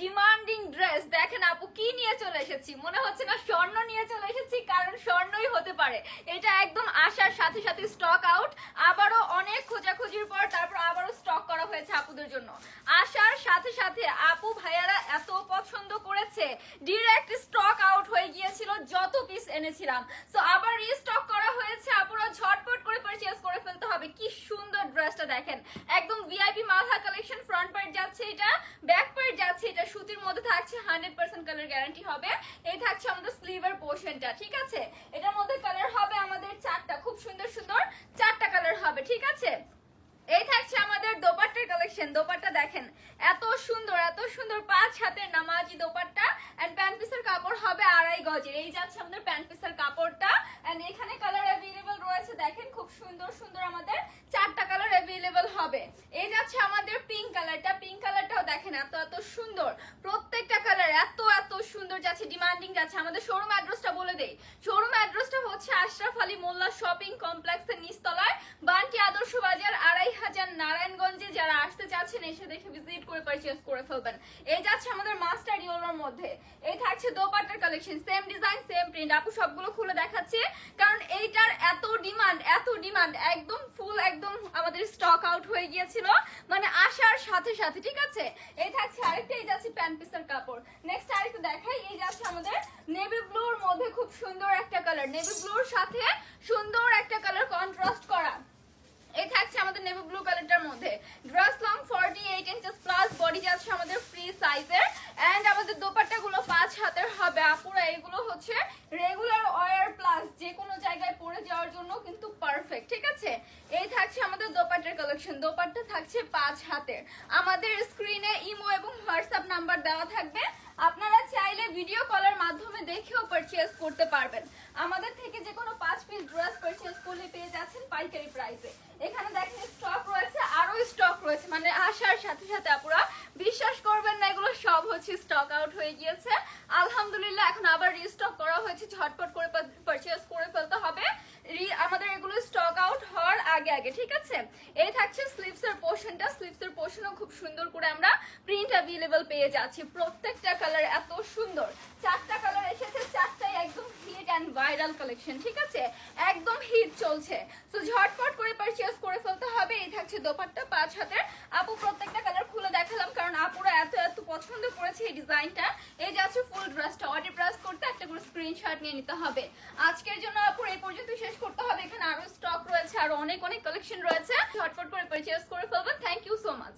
Demanding dress দেখেন আপু কি নিয়ে চলে এসেছি, মনে হচ্ছে না স্বর্ণ নিয়ে চলে এসেছি, কারণ স্বর্ণই হতে পারে। এটা একদম আসার সাথে সাথে স্টক আউট, আবারও অনেক খোঁজাখুঁজির পর তারপর আবারও স্টক করা হয়েছে আপুদের জন্য। আসার সাথে সাথে আপু ভাইয়ারা এত পছন্দ করেছে, ডিরেক্ট স্টক আউট হয়ে গিয়েছিল যত পিস এনেছিলাম। সো আবার রিস্টক করা হয়েছে, আপুরা ঝটপট করে পারচেজ করে ফেলতে হবে। কি সুন্দর ড্রেসটা দেখেন, একদম ভিআইপি মালহা কালেকশন। ফ্রন্ট পার্ট যাচ্ছে এটা, ব্যাক পার্ট যাচ্ছে এটা, সুতির মধ্যে থাকছে, 100% কালার গ্যারান্টি হবে। এই থাকছে আমাদের স্লিভের পোর্শনটা, ঠিক আছে। এটার মধ্যে কালার হবে আমাদের চারটা, খুব সুন্দর সুন্দর চারটা কালার হবে, ঠিক আছে। এই থাকছে আমাদের দোপাট্টার কালেকশন। দোপাট্টা দেখেন এত সুন্দর, এত সুন্দর 5 হাতের নামাজি দোপাট্টা। এন্ড প্যান্ট পিসের কাপড় হবে 2.5 গজের। এই যাচ্ছে আমাদের প্যান্ট পিসের কাপড়টা। এন্ড এখানে কালার अवेलेबल রয়েছে, দেখেন খুব সুন্দর সুন্দর আমাদের চারটা কালার अवेलेबल হবে। এই যাচ্ছে আমাদের পিঙ্ক কালারটা। পিঙ্ক কালারটাও দেখেন এত এত সুন্দর, প্রত্যেকটা কালার এত এত সুন্দর যাচ্ছে, ডিমান্ডিং যাচ্ছে। আমাদের শোরুম অ্যাড্রেসটা বলে দেই। শোরুম অ্যাড্রেসটা হচ্ছে আশরাফ আলী মোল্লা শপিং কমপ্লেক্সের নিচতলায়, বান্টি আদর্শ বাজার 2500 নারায়ণগঞ্জে। যারা আসতে চাচ্ছেন এসে দেখে ভিজিট করে পারচেজ করে ফেলবেন। এই যাচ্ছে আমাদের মাস্টার ইয়েলোর মধ্যে। এই থাকছে দোপাট্টার collection, same design same print. আপু সবগুলো খুলে দেখাচ্ছি কারণ এইটার এত ডিমান্ড, এত ডিমান্ড, একদম ফুল একদম আমাদের স্টক আউট হয়ে গিয়েছিল মানে আসার সাথে সাথে, ঠিক আছে। এই থাকছে আরেকটা, এই যাচ্ছে প্যান্ট পিসের কাপড়। নেক্সট আরেকটা দেখাই, এই যাচ্ছে আমাদের নেভি ব্লুর মধ্যে খুব সুন্দর একটা কালার, নেভি ব্লুর সাথে সুন্দর একটা কালার কন্ট্রাস্ট করা। এই থাকছে আমাদের নেভি ব্লু কালারটার মধ্যে। Dress long 48 inches plus, body যাচ্ছে আমাদের ফ্রি সাইজের। এন্ড আমাদের দোপাট্টাগুলো 5 হাতের হবে আপুরা। এগুলো হচ্ছে রেগুলার ওয়্যার প্লাস যে কোনো জায়গায় পরে যাওয়ার জন্য কিন্তু পারফেক্ট, ঠিক আছে। এই থাকছে আমাদের দোপাট্টার কালেকশন। দোপাট্টা থাকছে 5 হাতের। আমাদের স্ক্রিনে ইমো এবং হোয়াটসঅ্যাপ নাম্বার দেওয়া থাকবে, আপনারা চাইলে ভিডিও কলের মাধ্যমে দেখেও পারচেজ করতে পারবেন। আমাদের থেকে যে কোনো 5 পিস ড্রেস পারচেজ করলে পেয়ে যাচ্ছেন পাইকারি প্রাইসে। এখানে দেখেন স্টক রয়েছে, আরো স্টক রয়েছে, মানে আসার সাথে সাথে আপুরা বিশ্বাস করবেন না এগুলো সব হচ্ছে স্টক আউট হয়ে গিয়েছে। আলহামদুলিল্লাহ এখন আবার রিস্টক করা হয়েছে, ঝটপট করে পারচেজ করে ফেলতে হবে আমাদের এগুলো স্টক আউট হওয়ার আগে আগে, ঠিক আছে। এই থাকছে স্লিভসের পোর্শনটা। স্লিভসের পোর্শনও খুব সুন্দর করে আমরা প্রিন্ট अवेलेबल পেয়ে যাচ্ছি। প্রত্যেকটা কালার এত সুন্দর, চারটা কালার এসেছে, চারটাই একদম হিট এন্ড ভাইরাল কালেকশন, ঠিক আছে, একদম হিট চলছে। সো ঝটপট করে পারচেজ করে ফেলতে হবে। এই থাকছে দোপাট্টা 5 হাতের। আপু প্রত্যেকটা কালার খুলে দেখালাম কারণ আপুরা এত এত পছন্দ করেছে এই ডিজাইনটা। এই যাচ্ছে ফুল ড্রেসটা। অর্ডার প্রেস করতে একটা করে স্ক্রিনশট নিয়ে নিতে হবে। আজকের জন্য আপু এই পর্যন্ত শেষ করতে হবে। এখানে আরো স্টক রয়েছে, আরো অনেক অনেক কালেকশন রয়েছে, ঝটপট করে পারচেজ করে ফেলবেন। Thank you so much.